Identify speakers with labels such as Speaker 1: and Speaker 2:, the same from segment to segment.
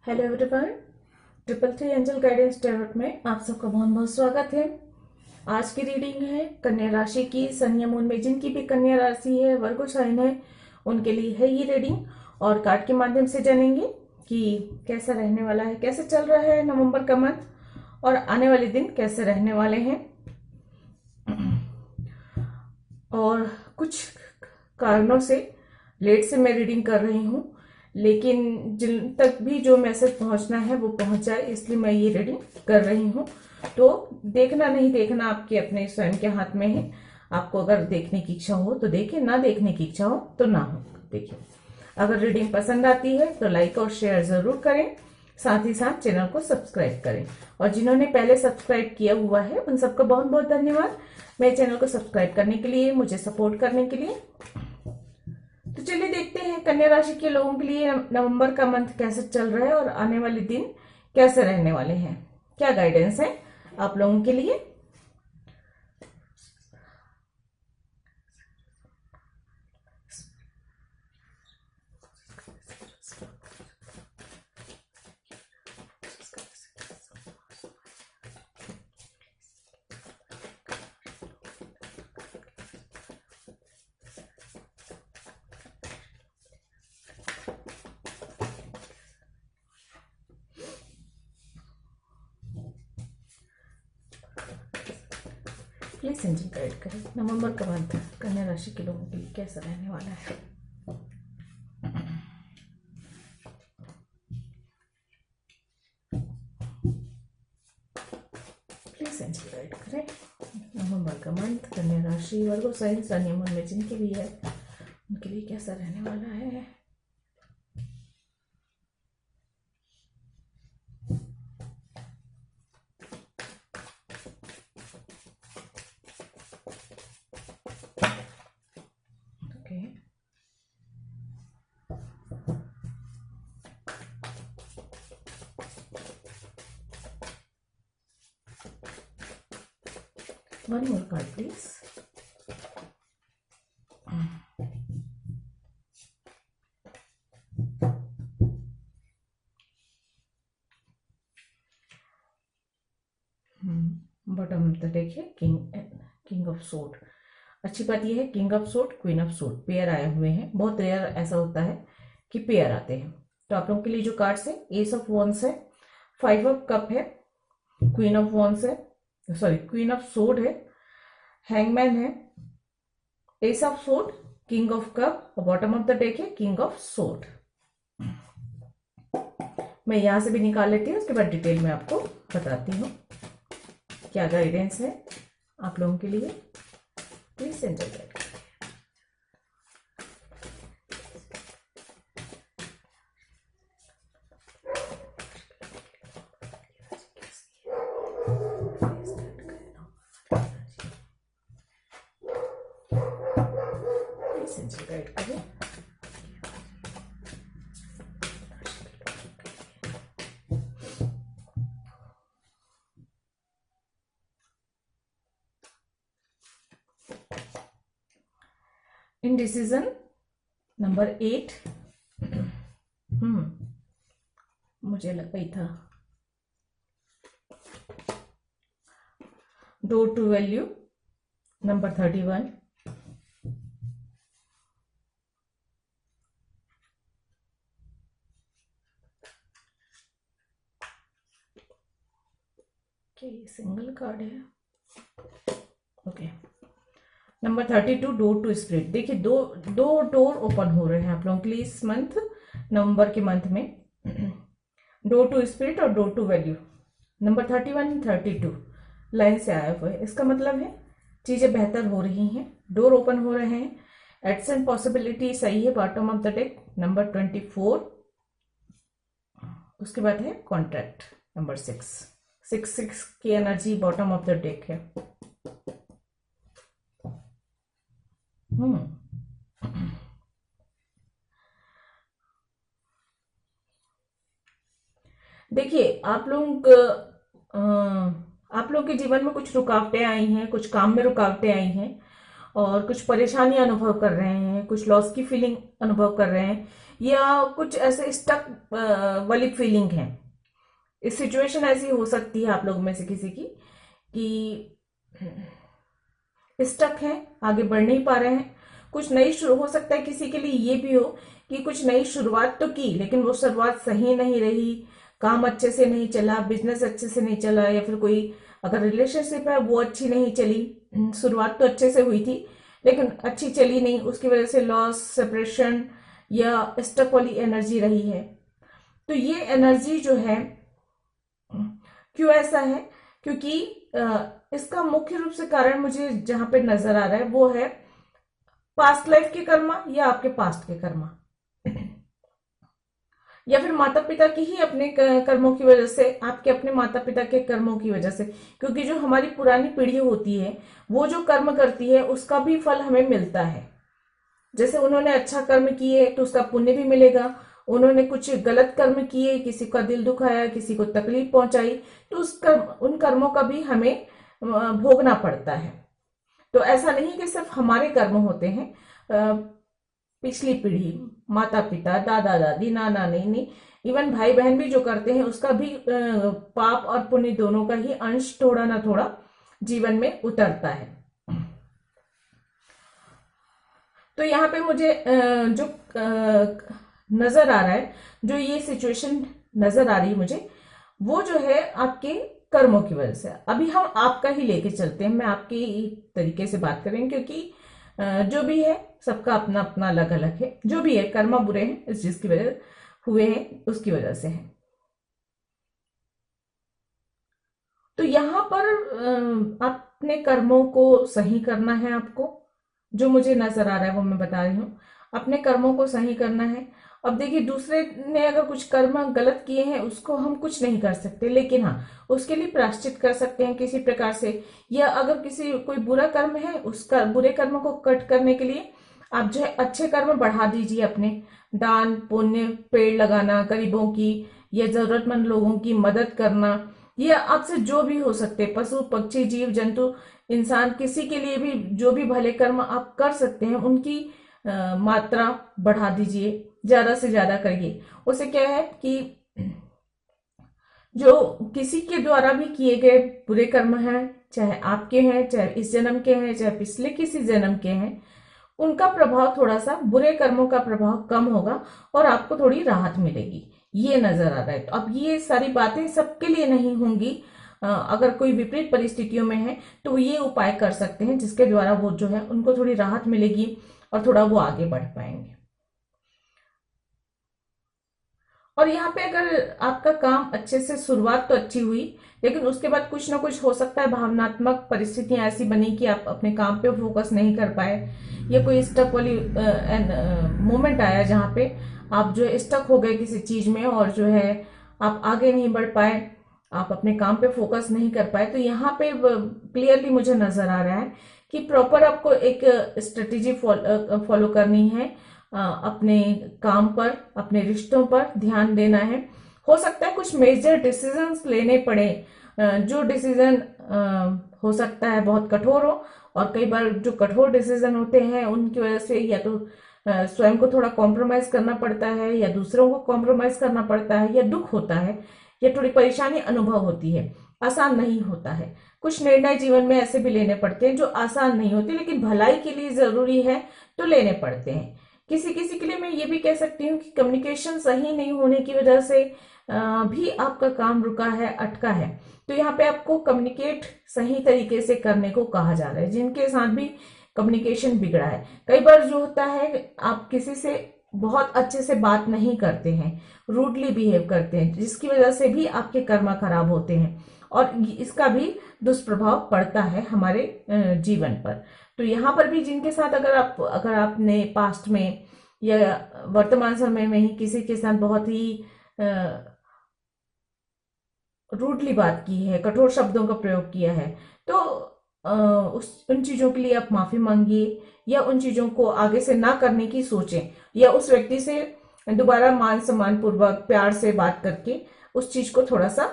Speaker 1: Hello everyone, triple three angel guidance tarot में आप सबका बहुत बहुत स्वागत है। आज की रीडिंग है कन्या राशि की। सन या मून में जिनकी भी कन्या राशि है, वर्गो साइन है, उनके लिए है ये रीडिंग। और कार्ड के माध्यम से जानेंगे कि कैसा रहने वाला है, कैसे चल रहा है नवंबर का मंथ और आने वाले दिन कैसे रहने वाले हैं। और कुछ कारणों से लेट से मैं रीडिंग कर रही हूँ, लेकिन जिन तक भी जो मैसेज पहुंचना है वो पहुंच जाए, इसलिए मैं ये रीडिंग कर रही हूँ। तो देखना नहीं देखना आपके अपने स्वयं के हाथ में है। आपको अगर देखने की इच्छा हो तो देखिए, ना देखने की इच्छा हो तो ना हो देखिए। अगर रीडिंग पसंद आती है तो लाइक और शेयर जरूर करें, साथ ही साथ चैनल को सब्सक्राइब करें। और जिन्होंने पहले सब्सक्राइब किया हुआ है उन सबका बहुत बहुत धन्यवाद मेरे चैनल को सब्सक्राइब करने के लिए, मुझे सपोर्ट करने के लिए। तो चलिए देखते हैं कन्या राशि के लोगों के लिए नवंबर का मंथ कैसे चल रहा है और आने वाले दिन कैसे रहने वाले हैं, क्या गाइडेंस है आप लोगों के लिए। प्लीज एंजल गाइड करें नवंबर का मंथ कन्या राशि के लोगों के लिए कैसा रहने वाला है। प्लीज एंजल गाइड करें नवंबर का मंथ कन्या राशि, वर्गो साइन, सन या मून में जिनके भी है उनके लिए कैसा रहने वाला है। Okay, one more card please. Bottom of the deck है किंग ऑफ सोर्ड। अच्छी बात यह है king of sword, queen of sword pair आए हुए हैं। बहुत रेयर ऐसा होता है कि पेयर आते हैं। तो आप लोगों के लिए जो कार्ड्स है, एस ऑफ वॉन्स है, फाइव ऑफ कप है, क्वीन ऑफ वॉन्स है, सॉरी क्वीन ऑफ सोर्ड है, हैंगमैन है, S of sword, king of cup और बॉटम ऑफ द डेक है किंग ऑफ सोर्ड। मैं यहां से भी निकाल लेती हूँ, उसके बाद डिटेल में आपको बताती हूँ क्या गाइडेंस है आप लोगों के लिए। Please angel guide. Please angel guide करें इनडिसीजन नंबर 8। मुझे लग गई था डोर टू वैल्यू नंबर 31। ये सिंगल कार्ड है। Okay, number 32 door to spirit. देखिए दो दो डोर ओपन हो रहे हैं आप लोगों के लिए इस मंथ, नवंबर के मंथ में। डोर टू स्पिरिट और door to value number 31 32 line से आया हुआ है। इसका मतलब है चीजें बेहतर हो रही हैं, डोर ओपन हो रहे हैं, एडसेंट पॉसिबिलिटी सही है। Bottom of the deck number 24। उसके बाद है कॉन्ट्रैक्ट नंबर 6 6 की energy bottom of the deck है। देखिए आप लोग के जीवन में कुछ रुकावटें आई हैं, कुछ काम में रुकावटें आई हैं और कुछ परेशानी अनुभव कर रहे हैं, कुछ लॉस की फीलिंग अनुभव कर रहे हैं। या कुछ ऐसे स्टक वाली फीलिंग है। इस सिचुएशन ऐसी हो सकती है आप लोगों में से किसी की कि स्टक हैं, आगे बढ़ नहीं पा रहे हैं। कुछ नई शुरू हो सकता है, किसी के लिए ये भी हो कि कुछ नई शुरुआत तो की लेकिन वो शुरुआत सही नहीं रही, काम अच्छे से नहीं चला, बिजनेस अच्छे से नहीं चला, या फिर कोई अगर रिलेशनशिप है वो अच्छी नहीं चली। शुरुआत तो अच्छे से हुई थी लेकिन अच्छी चली नहीं, उसकी वजह से लॉस, सेपरेशन या स्टक वाली एनर्जी रही है। तो ये एनर्जी जो है क्यों ऐसा है, क्योंकि इसका मुख्य रूप से कारण मुझे जहां पे नजर आ रहा है वो है पास्ट लाइफ के कर्मा या आपके पास्ट के कर्मा, या फिर माता पिता की ही अपने कर्मों की वजह से, आपके अपने माता पिता के कर्मों की वजह से। क्योंकि जो हमारी पुरानी पीढ़ी होती है वो जो कर्म करती है उसका भी फल हमें मिलता है। जैसे उन्होंने अच्छा कर्म किए तो उसका पुण्य भी मिलेगा, उन्होंने कुछ गलत कर्म किए, किसी का दिल दुखाया, किसी को तकलीफ पहुंचाई, तो उन कर्मों का भी हमें भोगना पड़ता है। तो ऐसा नहीं कि सिर्फ हमारे कर्म होते हैं, पिछली पीढ़ी, माता पिता, दादा दादी, नाना नानी, इवन भाई बहन भी जो करते हैं उसका भी पाप और पुण्य दोनों का ही अंश थोड़ा ना थोड़ा जीवन में उतरता है। तो यहाँ पे मुझे जो नजर आ रहा है, जो ये सिचुएशन नजर आ रही है मुझे, वो जो है आपके कर्मों की वजह से। अभी हम आपका ही लेके चलते हैं, मैं आपकी तरीके से बात करेंगे क्योंकि जो भी है सबका अपना अपना अलग अलग है। जो भी है कर्म बुरे हैं इस जिसकी वजह हुए हैं उसकी वजह से है। तो यहाँ पर अपने कर्मों को सही करना है आपको। जो मुझे नजर आ रहा है वो मैं बता रही हूँ, अपने कर्मों को सही करना है। अब देखिए, दूसरे ने अगर कुछ कर्म गलत किए हैं उसको हम कुछ नहीं कर सकते, लेकिन हाँ उसके लिए प्रायश्चित कर सकते हैं किसी प्रकार से। या अगर किसी कोई बुरा कर्म है, उसका बुरे कर्म को कट करने के लिए आप जो है अच्छे कर्म बढ़ा दीजिए अपने। दान पुण्य, पेड़ लगाना गरीबों की, या जरूरतमंद लोगों की मदद करना, ये आपसे जो भी हो सकते, पशु पक्षी जीव जंतु इंसान, किसी के लिए भी जो भी भले कर्म आप कर सकते हैं उनकी मात्रा बढ़ा दीजिए, ज्यादा से ज्यादा करिए। उससे क्या है कि जो किसी के द्वारा भी किए गए बुरे कर्म हैं, चाहे आपके हैं, चाहे इस जन्म के हैं, चाहे पिछले किसी जन्म के हैं, उनका प्रभाव थोड़ा सा, बुरे कर्मों का प्रभाव कम होगा और आपको थोड़ी राहत मिलेगी, ये नजर आ रहा है। तो अब ये सारी बातें सबके लिए नहीं होंगी, अगर कोई विपरीत परिस्थितियों में है तो ये उपाय कर सकते हैं जिसके द्वारा वो जो है उनको थोड़ी राहत मिलेगी और थोड़ा वो आगे बढ़ पाएंगे। और यहाँ पे अगर आपका काम अच्छे से, शुरुआत तो अच्छी हुई लेकिन उसके बाद कुछ ना कुछ हो सकता है भावनात्मक परिस्थितियां ऐसी बनी कि आप अपने काम पे फोकस नहीं कर पाए, या कोई स्टक वाली मोमेंट आया जहाँ पे आप जो है स्टक हो गए किसी चीज में और जो है आप आगे नहीं बढ़ पाए, आप अपने काम पे फोकस नहीं कर पाए। तो यहाँ पे क्लियरली मुझे नजर आ रहा है कि प्रॉपर आपको एक स्ट्रेटेजी फॉलो करनी है, अपने काम पर, अपने रिश्तों पर ध्यान देना है। हो सकता है कुछ मेजर डिसीजंस लेने पड़े, जो डिसीजन हो सकता है बहुत कठोर हो, और कई बार जो कठोर डिसीजन होते हैं उनकी वजह से या तो स्वयं को थोड़ा कॉम्प्रोमाइज करना पड़ता है, या दूसरों को कॉम्प्रोमाइज करना पड़ता है, या दुख होता है, या थोड़ी परेशानी अनुभव होती है। आसान नहीं होता है। कुछ निर्णय जीवन में ऐसे भी लेने पड़ते हैं जो आसान नहीं होते लेकिन भलाई के लिए जरूरी है तो लेने पड़ते हैं। किसी किसी के लिए मैं ये भी कह सकती हूँ कि कम्युनिकेशन सही नहीं होने की वजह से भी आपका काम रुका है, अटका है। तो यहाँ पे आपको कम्युनिकेट सही तरीके से करने को कहा जा रहा है। जिनके साथ भी कम्युनिकेशन बिगड़ा है, कई बार जो होता है आप किसी से बहुत अच्छे से बात नहीं करते हैं, रूडली बिहेव करते हैं, जिसकी वजह से भी आपके कर्म खराब होते हैं और इसका भी दुष्प्रभाव पड़ता है हमारे जीवन पर। तो यहाँ पर भी जिनके साथ अगर आपने पास्ट में या वर्तमान समय में ही किसी के साथ बहुत ही रूडली बात की है, कठोर शब्दों का प्रयोग किया है, तो उन चीजों के लिए आप माफी मांगिए, या उन चीजों को आगे से ना करने की सोचें, या उस व्यक्ति से दोबारा मान सम्मान पूर्वक प्यार से बात करके उस चीज को थोड़ा सा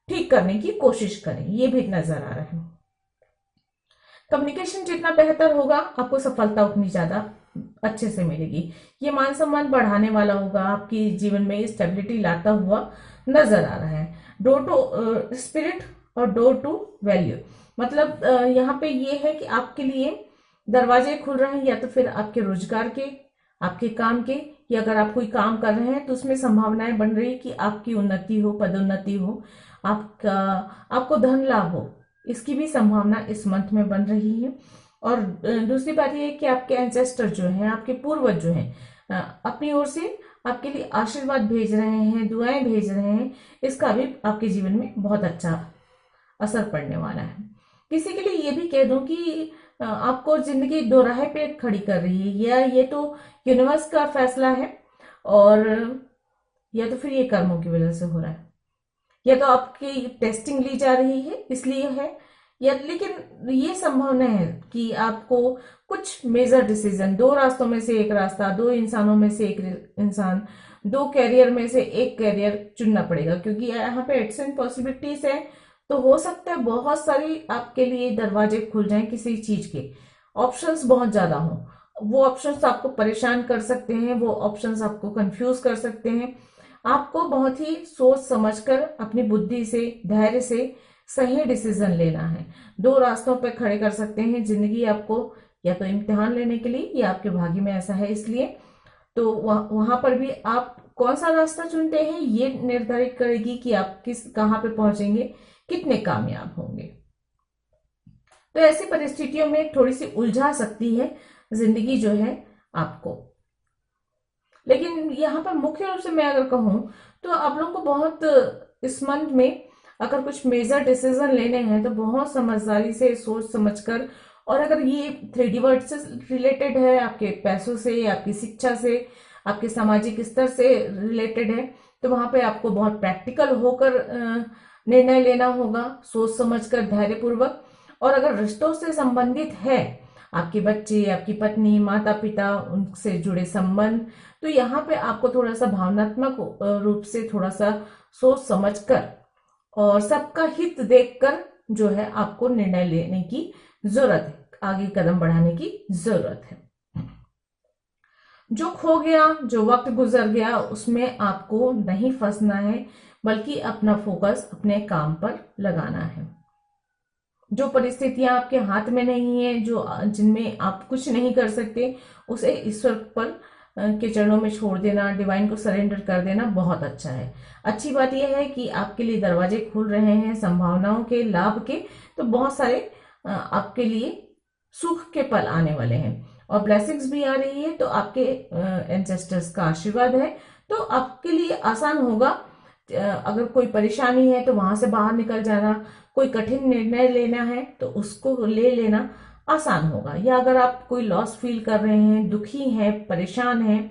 Speaker 1: ठीक करने की कोशिश करें। ये भी नजर आ रहा है। कम्युनिकेशन जितना बेहतर होगा आपको सफलता उतनी ज्यादा अच्छे से मिलेगी। ये मान सम्मान बढ़ाने वाला होगा, आपकी जीवन में स्टेबिलिटी लाता हुआ नजर आ रहा है। डोर टू स्पिरिट और डोर टू वैल्यू, मतलब यहाँ पे ये है कि आपके लिए दरवाजे खुल रहे हैं, या तो फिर आपके रोजगार के, आपके काम के, या अगर आप कोई काम कर रहे हैं तो उसमें संभावनाएं बन रही कि आपकी उन्नति हो, पदोन्नति हो, आपको धन लाभ हो, इसकी भी संभावना इस मंथ में बन रही है। और दूसरी बात यह है कि आपके एंसेस्टर जो हैं, आपके पूर्वज जो हैं, अपनी ओर से आपके लिए आशीर्वाद भेज रहे हैं, दुआएं भेज रहे हैं, इसका भी आपके जीवन में बहुत अच्छा असर पड़ने वाला है। किसी के लिए ये भी कह दूं कि आपको जिंदगी दोराहे पे खड़ी कर रही है, या ये तो यूनिवर्स का फैसला है, और या तो फिर ये कर्मों की वजह से हो रहा है, या तो आपकी टेस्टिंग ली जा रही है इसलिए है, या लेकिन ये संभावना है कि आपको कुछ मेजर डिसीजन, दो रास्तों में से एक रास्ता, दो इंसानों में से एक इंसान, दो कैरियर में से एक कैरियर चुनना पड़ेगा, क्योंकि यहाँ पे एट्स एंड पॉसिबिलिटीज है। तो हो सकता है बहुत सारी आपके लिए दरवाजे खुल जाएं किसी चीज के, ऑप्शंस बहुत ज्यादा हों, वो ऑप्शंस आपको परेशान कर सकते हैं, वो ऑप्शंस आपको कंफ्यूज कर सकते हैं। आपको बहुत ही सोच समझकर अपनी बुद्धि से, धैर्य से सही डिसीजन लेना है। दो रास्तों पर खड़े कर सकते हैं जिंदगी आपको, या तो इम्तिहान लेने के लिए, या आपके भाग्य में ऐसा है इसलिए। तो वहां पर भी आप कौन सा रास्ता चुनते हैं ये निर्धारित करेगी कि आप कहां पे पहुंचेंगे, कितने कामयाब होंगे। तो ऐसी परिस्थितियों में थोड़ी सी उलझा सकती है जिंदगी जो है आपको, लेकिन यहाँ पर मुख्य रूप से मैं अगर कहूं तो आप लोगों को बहुत इस मंथ में अगर कुछ मेजर डिसीजन लेने हैं तो बहुत समझदारी से, सोच समझकर, और अगर ये 3D वर्ड से रिलेटेड है, आपके पैसों से, आपकी शिक्षा से, आपके सामाजिक स्तर से रिलेटेड है, तो वहां पे आपको बहुत प्रैक्टिकल होकर निर्णय लेना होगा, सोच समझकर, धैर्यपूर्वक। और अगर रिश्तों से संबंधित है, आपके बच्चे, आपकी पत्नी, माता पिता, उनसे जुड़े संबंध, तो यहाँ पे आपको थोड़ा सा भावनात्मक रूप से थोड़ा सा सोच समझकर और सबका हित देखकर जो है आपको निर्णय लेने की जरूरत है, आगे कदम बढ़ाने की जरूरत है। जो खो गया, जो वक्त गुजर गया, उसमें आपको नहीं फंसना है, बल्कि अपना फोकस अपने काम पर लगाना है। जो परिस्थितियां आपके हाथ में नहीं है, जो जिनमें आप कुछ नहीं कर सकते, उसे ईश्वर पर के चरणों में छोड़ देना, डिवाइन को सरेंडर कर देना बहुत अच्छा है। अच्छी बात यह है कि आपके लिए दरवाजे खुल रहे हैं संभावनाओं के, लाभ के, तो बहुत सारे आपके लिए सुख के पल आने वाले हैं, और ब्लेसिंग्स भी आ रही है। तो आपके एंसेस्टर्स का आशीर्वाद है, तो आपके लिए आसान होगा। अगर कोई परेशानी है तो वहां से बाहर निकल जाना, कोई कठिन निर्णय लेना है तो उसको ले लेना आसान होगा। या अगर आप कोई लॉस फील कर रहे हैं, दुखी हैं, परेशान हैं,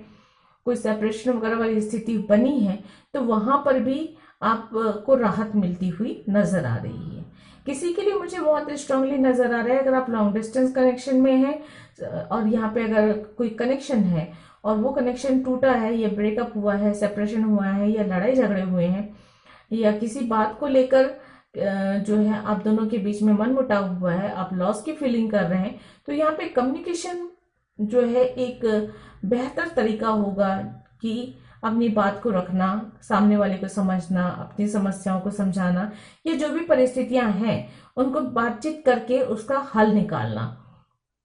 Speaker 1: कोई सेपरेशन वगैरह वाली स्थिति बनी है, तो वहां पर भी आपको राहत मिलती हुई नजर आ रही है। किसी के लिए मुझे बहुत स्ट्रांगली नजर आ रहा है, अगर आप लॉन्ग डिस्टेंस कनेक्शन में हैं और यहाँ पे अगर कोई कनेक्शन है और वो कनेक्शन टूटा है, या ब्रेकअप हुआ है, सेपरेशन हुआ है, या लड़ाई झगड़े हुए हैं, या किसी बात को लेकर जो है आप दोनों के बीच में मनमुटाव हुआ है, आप लॉस की फीलिंग कर रहे हैं, तो यहाँ पे कम्युनिकेशन जो है एक बेहतर तरीका होगा कि अपनी बात को रखना, सामने वाले को समझना, अपनी समस्याओं को समझाना, ये जो भी परिस्थितियां हैं उनको बातचीत करके उसका हल निकालना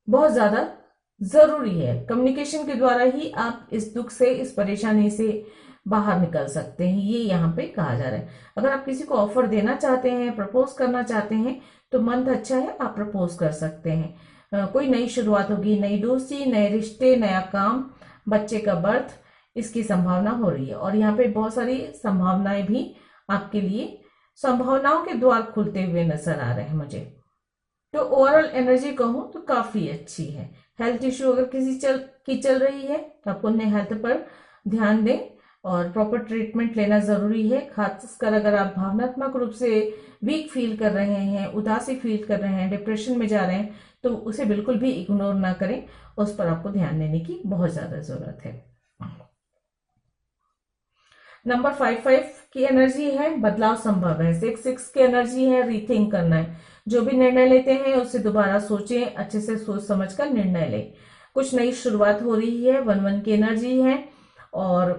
Speaker 1: बहुत ज्यादा जरूरी है। कम्युनिकेशन के द्वारा ही आप इस दुख से, इस परेशानी से बाहर निकल सकते हैं, ये यहाँ पे कहा जा रहा है। अगर आप किसी को ऑफर देना चाहते हैं, प्रपोज करना चाहते हैं, तो मंथ अच्छा है, आप प्रपोज कर सकते हैं। कोई नई शुरुआत होगी, नई दोस्ती, नए रिश्ते, नया काम, बच्चे का बर्थ, इसकी संभावना हो रही है। और यहाँ पे बहुत सारी संभावनाएं भी आपके लिए, संभावनाओं के द्वार खुलते हुए नजर आ रहे हैं मुझे। तो ओवरऑल एनर्जी कहूँ तो काफी अच्छी है। हेल्थ इश्यू अगर किसी चल रही है तो आप अपने हेल्थ पर ध्यान दें और प्रॉपर ट्रीटमेंट लेना जरूरी है। खासकर अगर आप भावनात्मक रूप से वीक फील कर रहे हैं, उदासी फील कर रहे हैं, डिप्रेशन में जा रहे हैं, तो उसे बिल्कुल भी इग्नोर ना करें, उस पर आपको ध्यान देने की बहुत ज्यादा जरूरत है। नंबर 5 की एनर्जी है, बदलाव संभव है। 6 की एनर्जी है, रीथिंक करना है। जो भी निर्णय लेते हैं उसे दोबारा सोचें, अच्छे से सोच समझकर निर्णय लें। कुछ नई शुरुआत हो रही है, 1-1 की एनर्जी है और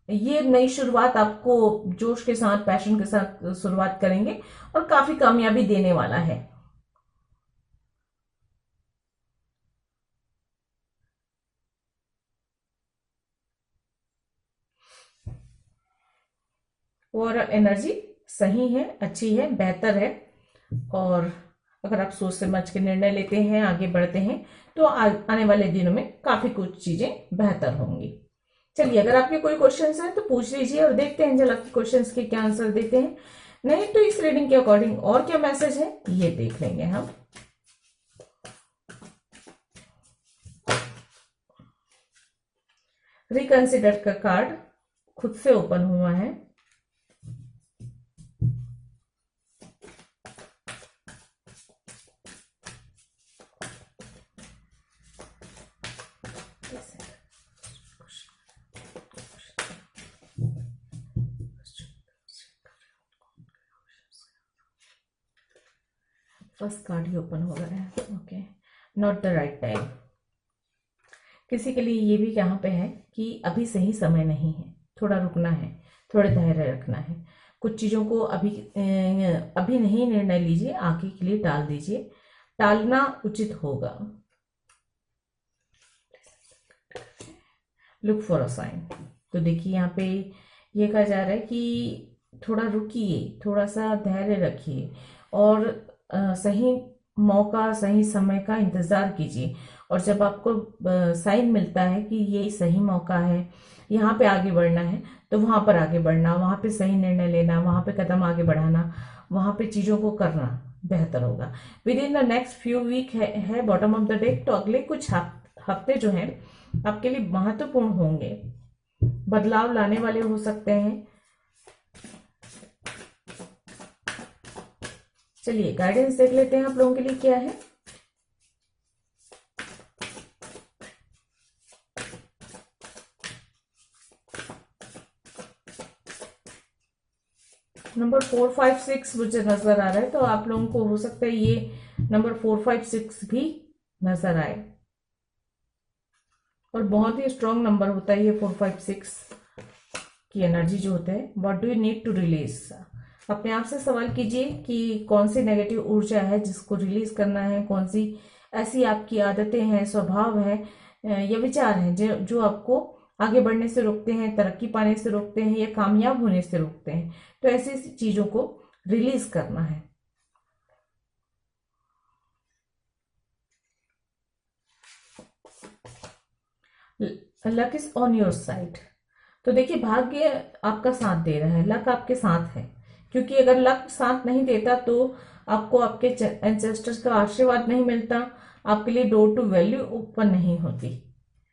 Speaker 1: ये नई शुरुआत आपको जोश के साथ, पैशन के साथ शुरुआत करेंगे और काफी कामयाबी देने वाला है। और एनर्जी सही है, अच्छी है, बेहतर है और अगर आप सोच समझ के निर्णय लेते हैं, आगे बढ़ते हैं तो आने वाले दिनों में काफी कुछ चीजें बेहतर होंगी। चलिए, अगर आपके कोई क्वेश्चंस हैं तो पूछ लीजिए और देखते हैं एंजल आपके क्वेश्चंस के क्या आंसर देते हैं। नहीं तो इस रीडिंग के अकॉर्डिंग और क्या मैसेज है ये देख लेंगे हम। रिकंसिडर का कार्ड खुद से ओपन हुआ है। फर्स्ट कार्ड ही ओपन हो रहा है। Okay, not the right time. किसी के लिए ये भी यहाँ पे है कि अभी सही समय नहीं है, थोड़ा रुकना है, थोड़ा धैर्य रखना है। कुछ चीजों को अभी नहीं निर्णय लीजिए, आगे के लिए टाल दीजिए, टालना उचित होगा। Look for a sign. तो देखिए यहाँ पे ये कहा जा रहा है कि थोड़ा रुकिए, थोड़ा सा धैर्य रखिए और सही मौका, सही समय का इंतजार कीजिए और जब आपको साइन मिलता है कि ये सही मौका है, यहाँ पे आगे बढ़ना है, तो वहां पर आगे बढ़ना, वहां पे सही निर्णय लेना, वहां पे कदम आगे बढ़ाना, वहां पे चीजों को करना बेहतर होगा। Within the next few week है बॉटम ऑफ द डेक। तो अगले कुछ हफ्ते जो हैं आपके लिए महत्वपूर्ण होंगे, बदलाव लाने वाले हो सकते हैं। चलिए गाइडेंस देख लेते हैं आप लोगों के लिए क्या है। नंबर 4, 5, 6 मुझे नजर आ रहा है, तो आप लोगों को हो सकता है ये नंबर 4, 5, 6 भी नजर आए और बहुत ही स्ट्रॉन्ग नंबर होता है ये 4, 5, 6 की एनर्जी जो होता है। What do you need to release? अपने आप से सवाल कीजिए कि कौन सी नेगेटिव ऊर्जा है जिसको रिलीज करना है, कौन सी ऐसी आपकी आदतें हैं, स्वभाव है या विचार हैं जो आपको आगे बढ़ने से रोकते हैं, तरक्की पाने से रोकते हैं या कामयाब होने से रोकते हैं। तो ऐसी चीजों को रिलीज करना है। Luck is on your side. तो देखिए भाग्य आपका साथ दे रहा है, लक आपके साथ है, क्योंकि अगर लक साथ नहीं देता तो आपको आपके एंसेस्टर्स का आशीर्वाद नहीं मिलता, आपके लिए डोर टू वैल्यू ओपन नहीं होती।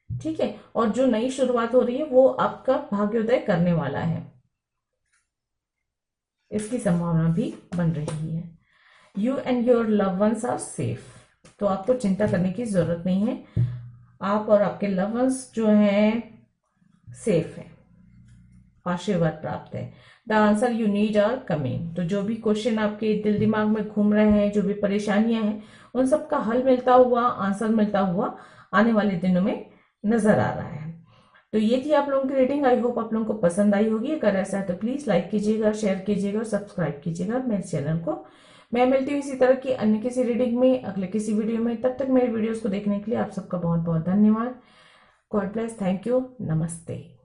Speaker 1: ठीक है, और जो नई शुरुआत हो रही है वो आपका भाग्योदय करने वाला है, इसकी संभावना भी बन रही है। You and your love ones are safe. तो आपको चिंता करने की जरूरत नहीं है, आप और आपके लव वंस जो हैं सेफ है, आशीर्वाद प्राप्त है। The answer you need are coming. तो जो भी क्वेश्चन आपके दिल दिमाग में घूम रहे हैं, जो भी परेशानियां हैं, उन सब का हल मिलता हुआ, आंसर मिलता हुआ आने वाले दिनों में नजर आ रहा है। तो ये थी आप लोगों की रीडिंग। आई होप आप लोगों को पसंद आई होगी। अगर ऐसा है तो प्लीज लाइक कीजिएगा, शेयर कीजिएगा और सब्सक्राइब कीजिएगा मेरे चैनल को। मैं मिलती हूँ इसी तरह की अन्य किसी रीडिंग में अगले किसी वीडियो में। तब तक मेरे वीडियोस को देखने के लिए आप सबका बहुत बहुत धन्यवाद। गॉड ब्लेस, थैंक यू, नमस्ते।